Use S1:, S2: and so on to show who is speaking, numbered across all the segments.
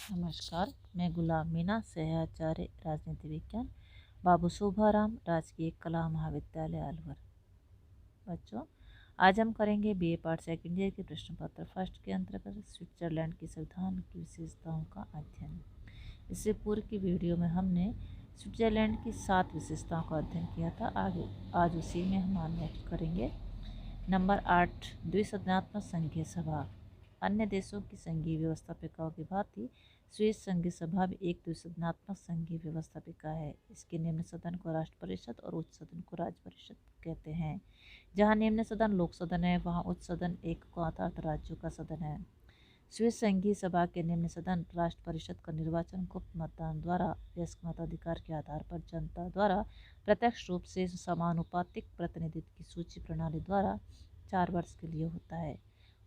S1: नमस्कार, मैं गुलाम मीना, सहआचार्य राजनीति विज्ञान, बाबू शोभाराम राजकीय कला महाविद्यालय अलवर। बच्चों, आज हम करेंगे बीए पार्ट सेकंड ईयर के प्रश्न पत्र फर्स्ट के अंतर्गत स्विट्जरलैंड की संविधान की विशेषताओं का अध्ययन। इससे पूर्व की वीडियो में हमने स्विट्जरलैंड की 7 विशेषताओं का अध्ययन किया था। आज उसी में हम नेक्स्ट करेंगे। नंबर 8, द्विसदनात्मक संघीय सभा। अन्य देशों की संघीय व्यवस्थापिकाओं की भांति स्वीस संघीय सभा भी एक द्विसदनात्मक संघीय व्यवस्थापिका है। इसके निम्न सदन को राष्ट्र परिषद और उच्च सदन को राज्य परिषद कहते हैं। जहां निम्न सदन लोक सदन है, वहां उच्च सदन एक को अर्थात राज्यों का सदन है। स्वीस संघीय सभा के निम्न सदन राष्ट्र परिषद का निर्वाचन गुप्त मतदान द्वारा वयस्क मताधिकार के आधार पर जनता द्वारा प्रत्यक्ष रूप से समानुपातिक प्रतिनिधित्व की सूची प्रणाली द्वारा 4 वर्ष के लिए होता है।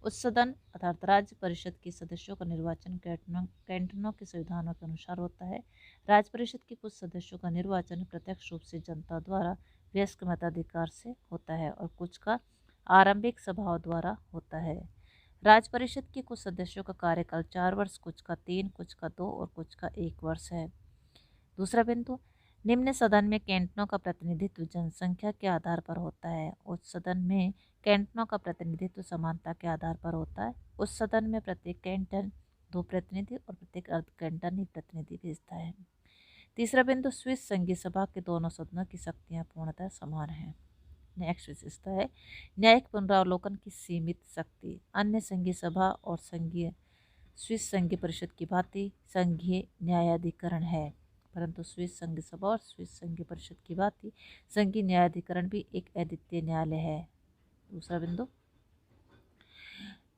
S1: उच्च सदन अर्थात राज्य परिषद के सदस्यों का निर्वाचन कैंटनों के संविधानों के अनुसार होता है। राज्य परिषद के कुछ सदस्यों का निर्वाचन प्रत्यक्ष रूप से जनता द्वारा वयस्क मताधिकार से होता है और कुछ का आरंभिक सभाओं द्वारा होता है। राज्य परिषद के कुछ सदस्यों का कार्यकाल 4 वर्ष, कुछ का 3, कुछ का 2 और कुछ का 1 वर्ष है। दूसरा बिंदु, निम्न सदन में कैंटनों का प्रतिनिधित्व जनसंख्या के आधार पर होता है। उच्च सदन में कैंटनों का प्रतिनिधित्व समानता के आधार पर होता है। उच्च सदन में प्रत्येक कैंटन 2 प्रतिनिधि और प्रत्येक अर्ध कैंटन एक प्रतिनिधि भेजता है। तीसरा बिंदु, स्विस संघीय सभा के दोनों सदनों की शक्तियां पूर्णतः समान हैं। नेक्स्ट विशेषता है न्यायिक पुनरावलोकन की सीमित शक्ति। अन्य संघीय सभा और स्विस संघीय परिषद की भांति संघीय न्यायाधिकरण है, परंतु स्विस संघीय सभा और स्विस संघीय परिषद की भांति संघीय न्यायाधिकरण भी एक अद्वितीय न्यायालय है। दूसरा बिंदु,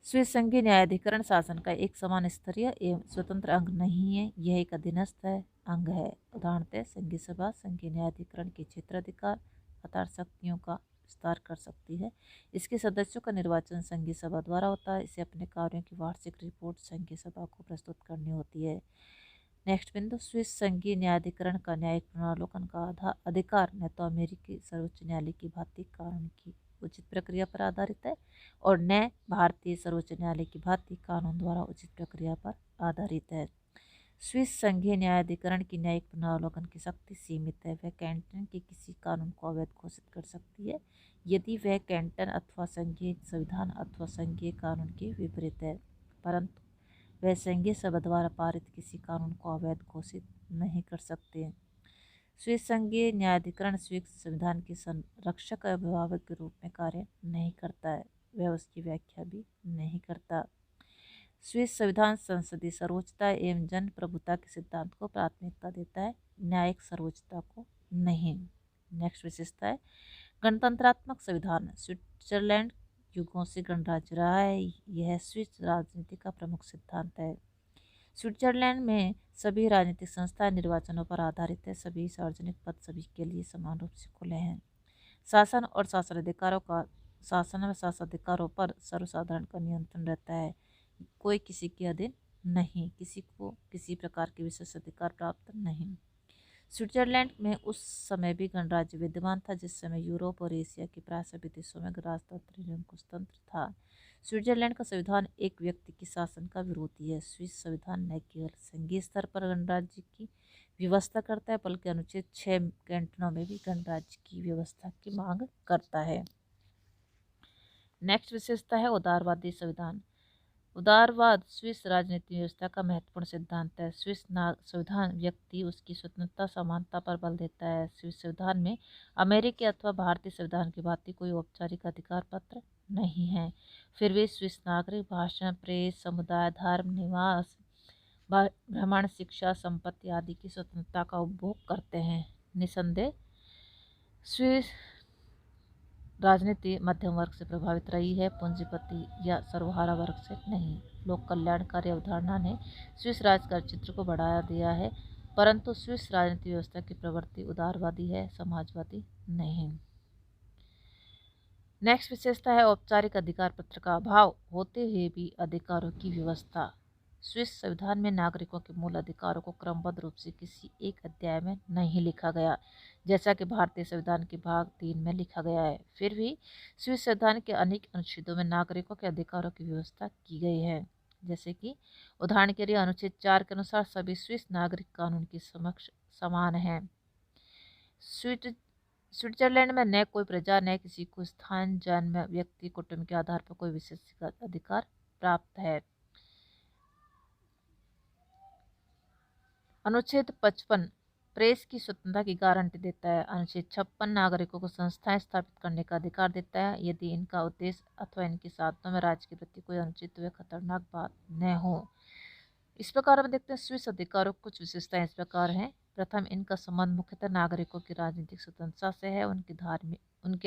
S1: स्विस संघीय न्यायाधिकरण शासन का एक समान स्तरीय एवं स्वतंत्र अंग नहीं है, यह एक अधीनस्थ अंग है। उदाहरणतः संघीय सभा संघीय न्यायाधिकरण के क्षेत्राधिकार अर्थात शक्तियों का विस्तार कर सकती है। इसके सदस्यों का निर्वाचन संघीय सभा द्वारा होता है। इसे अपने कार्यों की वार्षिक रिपोर्ट संघीय सभा को प्रस्तुत करनी होती है। नेक्स्ट बिंदु, स्विस संघीय न्यायाधिकरण का न्यायिक पुनरावलोकन का अधिकार न तो अमेरिकी सर्वोच्च न्यायालय की भांति कानून की उचित प्रक्रिया पर आधारित है और न भारतीय सर्वोच्च न्यायालय की भांति कानून द्वारा उचित प्रक्रिया पर आधारित है। स्विस संघीय न्यायाधिकरण की न्यायिक पुनरावलोकन की शक्ति सीमित है। वह कैंटन के किसी कानून को अवैध घोषित कर सकती है यदि वह कैंटन अथवा संघीय संविधान अथवा संघीय कानून के विपरीत है, परंतु वह संघीय सभा द्वारा पारित किसी कानून को अवैध घोषित नहीं कर सकते। स्विस संघीय न्यायाधिकरण स्विस संविधान के संरक्षक अभिभावक के रूप में कार्य नहीं करता है, वह उसकी व्याख्या भी नहीं करता। स्विस संविधान संसदीय सर्वोच्चता एवं जन प्रभुता के सिद्धांत को प्राथमिकता देता है, न्यायिक सर्वोच्चता को नहीं। नेक्स्ट विशेषता है गणतंत्रात्मक संविधान। स्विट्जरलैंड युगों से गणराज्य रहा है, यह स्विस राजनीति का प्रमुख सिद्धांत है। स्विट्जरलैंड में सभी राजनीतिक संस्थाएं निर्वाचनों पर आधारित है। सभी सार्वजनिक पद सभी के लिए समान रूप से खुले हैं। शासन और शासनाधिकारों पर सर्वसाधारण का नियंत्रण रहता है। कोई किसी के अधीन नहीं, किसी को किसी प्रकार के विशेष अधिकार प्राप्त नहीं। स्विट्जरलैंड में उस समय भी गणराज्य विद्यमान था जिस समय यूरोप और एशिया के प्राय सभी देशों में राजतंत्र एवं कुशतंत्र था। स्विट्जरलैंड का संविधान एक व्यक्ति के शासन का विरोधी है। स्विस संविधान न केवल संघीय स्तर पर गणराज्य की व्यवस्था करता है बल्कि अनुच्छेद 6 कैंटनों में भी गणराज्य की व्यवस्था की मांग करता है। नेक्स्ट विशेषता है उदारवादी संविधान। उदारवाद स्विस राजनीतिक व्यवस्था का महत्वपूर्ण सिद्धांत है। स्विस संविधान व्यक्ति उसकी स्वतंत्रता समानता पर बल देता है। स्विस संविधान में अमेरिकी अथवा भारतीय संविधान की भांति कोई औपचारिक अधिकार पत्र नहीं है, फिर भी स्विस नागरिक भाषण, प्रेस, समुदाय, धर्म, निवास, भ्रमण, शिक्षा, संपत्ति आदि की स्वतंत्रता का उपभोग करते हैं। निसंदेह स्विस राजनीति मध्यम वर्ग से प्रभावित रही है, पूंजीपति या सर्वहारा वर्ग से नहीं। लोक कल्याणकारी अवधारणा ने स्विस राजनीतिक चित्र को बढ़ाया दिया है, परंतु स्विस राजनीतिक व्यवस्था की प्रवृत्ति उदारवादी है, समाजवादी नहीं। नेक्स्ट विशेषता है औपचारिक अधिकार पत्र का अभाव होते हुए भी अधिकारों की व्यवस्था। स्विस संविधान में नागरिकों के मूल अधिकारों को क्रमबद्ध रूप से किसी एक अध्याय में नहीं लिखा गया, जैसा कि भारतीय संविधान के भाग 3 में लिखा गया है। फिर भी स्विस संविधान के अनेक अनुच्छेदों में नागरिकों के अधिकारों की व्यवस्था की गई है। जैसे कि उदाहरण के लिए अनुच्छेद 4 के अनुसार सभी स्विस नागरिक कानून के समक्ष समान हैं। स्विट्जरलैंड में न कोई प्रजा न किसी को स्थान, जन्म, व्यक्ति, कुटुंब के आधार पर कोई विशेष अधिकार प्राप्त है। अनुच्छेद 55 प्रेस की स्वतंत्रता की गारंटी देता है। अनुच्छेद 56 नागरिकों को संस्थाएं स्थापित करने का अधिकार देता है यदि इनका उद्देश्य अथवा इनके साधनों में राज्य के प्रति कोई अनुचित व खतरनाक बात न हो। इस प्रकार हम देखते हैं स्विस अधिकारों की कुछ विशेषताएं इस प्रकार हैं। प्रथम, इनका संबंध मुख्यतः नागरिकों की राजनीतिक स्वतंत्रता से है, उनकी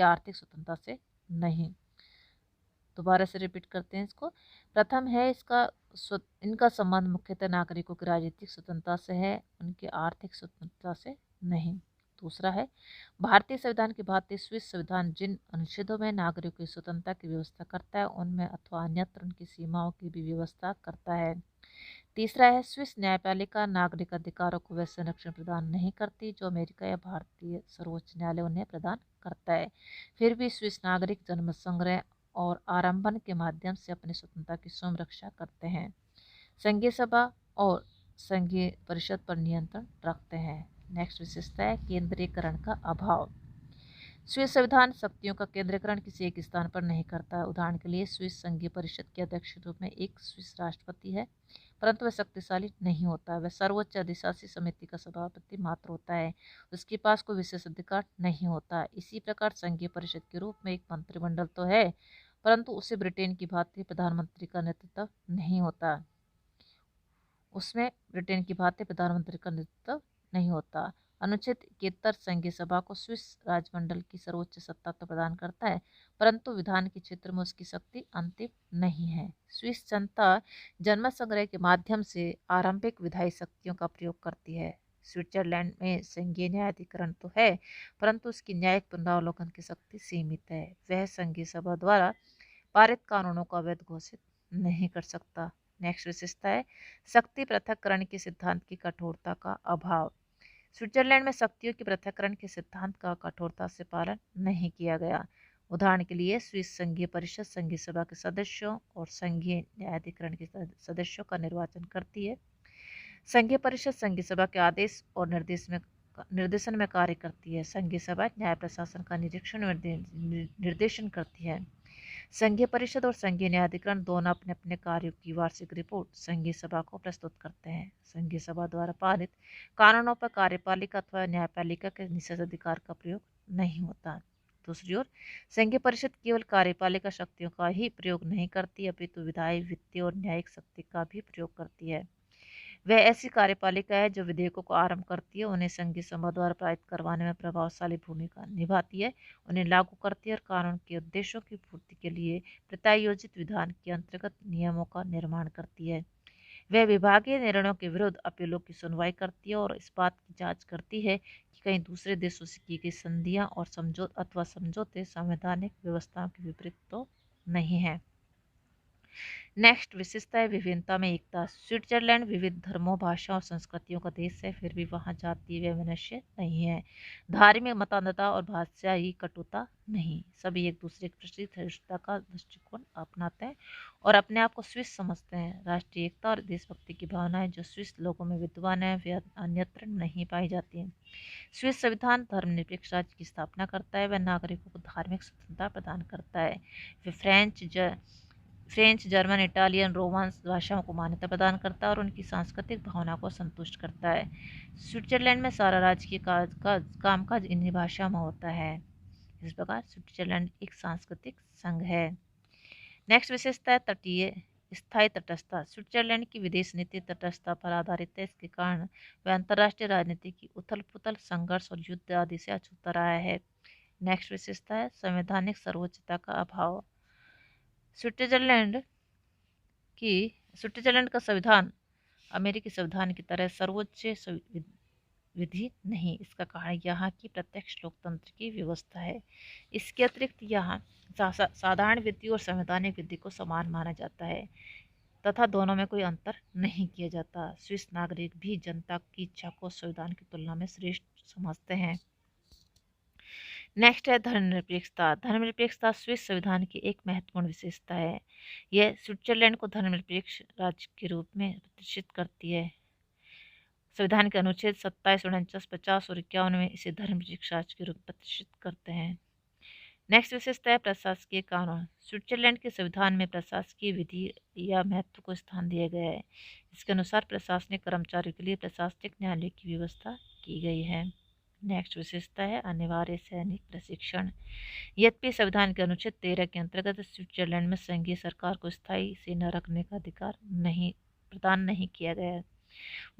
S1: आर्थिक स्वतंत्रता से नहीं। दोबारा से रिपीट करते हैं इसको। प्रथम है इनका संबंध मुख्यतः नागरिकों की राजनीतिक स्वतंत्रता से है, उनकी आर्थिक स्वतंत्रता से नहीं। दूसरा है, भारतीय संविधान की भांति स्विस संविधान जिन अनुच्छेदों में नागरिकों की स्वतंत्रता की व्यवस्था करता है उनमें अथवा अन्यत्र उनकी सीमाओं की भी व्यवस्था करता है। तीसरा है, स्विस न्यायपालिका नागरिक अधिकारों को वैसे संरक्षण प्रदान नहीं करती जो अमेरिका या भारतीय सर्वोच्च न्यायालय उन्हें प्रदान करता है। फिर भी स्विस नागरिक जन्म संग्रह और आरंभन के माध्यम से अपनी स्वतंत्रता की स्वयं रक्षा करते हैं, संघीय सभा और संघीय परिषद पर नियंत्रण रखते हैं। नेक्स्ट विशेषता है केंद्रीकरण का अभाव। स्विस संविधान शक्तियों का केंद्रीकरण किसी एक स्थान पर नहीं करता। उदाहरण के लिए स्विस संघीय परिषद के अध्यक्ष के रूप में एक स्विस राष्ट्रपति है, परंतु वह शक्तिशाली नहीं होता। वह सर्वोच्च अधिशासी समिति का सभापति मात्र होता है, उसके पास कोई विशेष अधिकार नहीं होता। इसी प्रकार संघीय परिषद के रूप में एक मंत्रिमंडल तो है, परंतु उसे ब्रिटेन की भांति प्रधानमंत्री का नेतृत्व नहीं होता। अनुच्छेद 71 संघीय सभा को स्विस राजमंडल की सर्वोच्च सत्ता तो प्रदान करता है, परंतु विधान के क्षेत्र में उसकी शक्ति अंतिम नहीं है। स्विस जनता जनमत संग्रह के माध्यम से आरंभिक विधायी शक्तियों का प्रयोग करती है। स्विट्जरलैंड में संघीय न्यायाधिकरण तो है, परंतु उसकी न्यायिक पुनरावलोकन की शक्ति सीमित है। वह संघीय सभा द्वारा पारित कानूनों को अवैध घोषित नहीं कर सकता। नेक्स्ट विशेषता है शक्ति पृथक्करण के सिद्धांत की कठोरता का अभाव। स्विट्जरलैंड में शक्तियों के पृथक्करण के सिद्धांत का कठोरता से पालन नहीं किया गया। उदाहरण के लिए स्विस संघीय परिषद संघीय सभा के सदस्यों और संघीय न्यायाधिकरण के सदस्यों का निर्वाचन करती है। संघीय परिषद संघीय सभा के आदेश और निर्देशन में कार्य करती है। संघीय सभा न्याय प्रशासन का निरीक्षण और निर्देशन करती है। संघीय परिषद और संघीय न्यायाधिकरण दोनों अपने अपने कार्यों की वार्षिक रिपोर्ट संघीय सभा को प्रस्तुत करते हैं। संघीय सभा द्वारा पारित कानूनों पर कार्यपालिका अथवा न्यायपालिका के निषेधाधिकार का प्रयोग नहीं होता। दूसरी ओर संघीय परिषद केवल कार्यपालिका शक्तियों का ही प्रयोग नहीं करती, अपितु विधायी, वित्तीय और न्यायिक शक्ति का भी प्रयोग करती है। वह ऐसी कार्यपालिका है जो विधेयकों को आरंभ करती है, उन्हें संघीय सभा द्वारा पारित करवाने में प्रभावशाली भूमिका निभाती है, उन्हें लागू करती है और कानून के उद्देश्यों की पूर्ति के लिए प्रत्यायोजित विधान के अंतर्गत नियमों का निर्माण करती है। वह विभागीय निर्णयों के विरुद्ध अपीलों की सुनवाई करती है और इस बात की जांच करती है कि कहीं दूसरे देशों से की गई संधियां और समझौते संवैधानिक व्यवस्थाओं के विपरीत तो नहीं है। नेक्स्ट विशेषता है विभिन्नता में एकता। स्विट्जरलैंड विविध धर्मों, भाषाओं और संस्कृतियों का देश है, फिर भी वहाँ जाति व मनुष्य नहीं है, धार्मिक मतान्धता और भाषाई कटुता नहीं। सभी एक दूसरे के प्रति सहिष्णुता का दृष्टिकोण अपनाते हैं और अपने आप को स्विस समझते हैं। राष्ट्रीय एकता और देशभक्ति की भावनाएं जो स्विस लोगों में विद्यमान है वे अन्यत्र नहीं पाई जाती हैं। स्विस संविधान धर्मनिरपेक्ष राज्य की स्थापना करता है, वह नागरिकों को धार्मिक स्वतंत्रता प्रदान करता है। वे फ्रेंच, जर्मन, इटालियन, रोमांस भाषाओं को मान्यता प्रदान करता है और उनकी सांस्कृतिक भावना को संतुष्ट करता है। स्विट्जरलैंड में सारा राजकीय कामकाज इन्हीं भाषाओं में होता है। इस प्रकार स्विट्जरलैंड एक सांस्कृतिक संघ है। नेक्स्ट विशेषता है तटीय स्थायी तटस्थता। स्विट्जरलैंड की विदेश नीति तटस्थता पर आधारित है, इसके कारण वह अंतर्राष्ट्रीय राजनीति की उथल पुथल, संघर्ष और युद्ध आदि से अछूता रहा है। नेक्स्ट विशेषता है संवैधानिक सर्वोच्चता का अभाव। स्विट्जरलैंड का संविधान अमेरिकी संविधान की तरह सर्वोच्च विधि नहीं। इसका कारण यहाँ की प्रत्यक्ष लोकतंत्र की व्यवस्था है। इसके अतिरिक्त यहाँ साधारण विधि और संवैधानिक विधि को समान माना जाता है तथा दोनों में कोई अंतर नहीं किया जाता। स्विस नागरिक भी जनता की इच्छा को संविधान की तुलना में श्रेष्ठ समझते हैं। नेक्स्ट है धर्मनिरपेक्षता। धर्मनिरपेक्षता स्विस संविधान की एक महत्वपूर्ण विशेषता है। यह स्विट्जरलैंड को धर्मनिरपेक्ष राज्य के रूप में प्रतिष्ठित करती है। संविधान के अनुच्छेद 27, 49, 50 और 51 में इसे धर्मनिरपेक्ष राज्य के रूप में प्रतिष्ठित करते हैं। नेक्स्ट विशेषता है प्रशासकीय कानून। स्विट्जरलैंड के संविधान में प्रशासकीय विधि या महत्व को स्थान दिया गया है। इसके अनुसार प्रशासनिक कर्मचारियों के लिए प्रशासनिक न्यायालय की व्यवस्था की गई है। नेक्स्ट विशेषता है अनिवार्य सैनिक प्रशिक्षण। यद्यपि संविधान के अनुच्छेद 13 के अंतर्गत स्विट्जरलैंड में संघीय सरकार को स्थायी सेना रखने का अधिकार प्रदान नहीं किया गया है।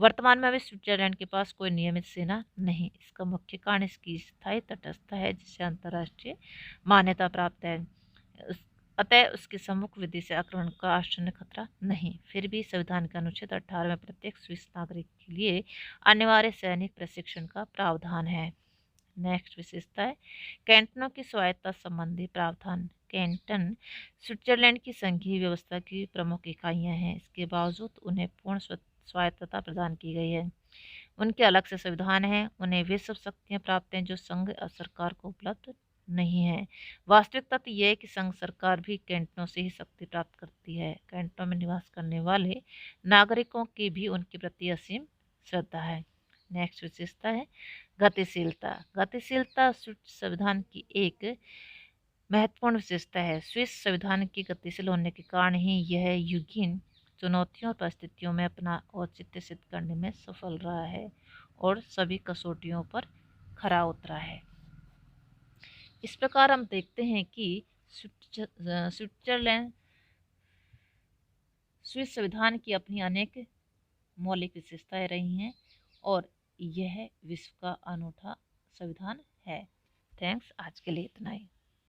S1: वर्तमान में अभी स्विट्जरलैंड के पास कोई नियमित सेना नहीं। इसका मुख्य कारण इसकी स्थायी तटस्थता है, जिसे अंतर्राष्ट्रीय मान्यता प्राप्त है। अतः उसकी सम्मुख विधि से आक्रमण का आशंका खतरा नहीं। फिर भी संविधान के अनुच्छेद 18 में प्रत्येक स्विस नागरिक के लिए अनिवार्य सैनिक प्रशिक्षण का प्रावधान है। नेक्स्ट विशेषता है कैंटनों की स्वायत्तता संबंधी प्रावधान। कैंटन स्विट्जरलैंड की संघीय व्यवस्था की प्रमुख इकाइयां हैं। इसके बावजूद उन्हें पूर्ण स्वायत्तता प्रदान की गई है। उनके अलग से संविधान है। उन्हें वे सब शक्तियां प्राप्त हैं जो संघ सरकार को उपलब्ध नहीं है। वास्तविक तथ्य यह है कि संघ सरकार भी कैंटनों से ही शक्ति प्राप्त करती है। कैंटनों में निवास करने वाले नागरिकों की भी उनके प्रति असीम श्रद्धा है। नेक्स्ट विशेषता है गतिशीलता। गतिशीलता स्विस संविधान की एक महत्वपूर्ण विशेषता है। स्विस संविधान के गतिशील होने के कारण ही यह युगीन चुनौतियों और परिस्थितियों में अपना औचित्य सिद्ध करने में सफल रहा है और सभी कसौटियों पर खरा उतरा है। इस प्रकार हम देखते हैं कि स्विट्जरलैंड स्विस संविधान की अपनी अनेक मौलिक विशेषताएं रही हैं और यह विश्व का अनूठा संविधान है। थैंक्स, आज के लिए इतना ही।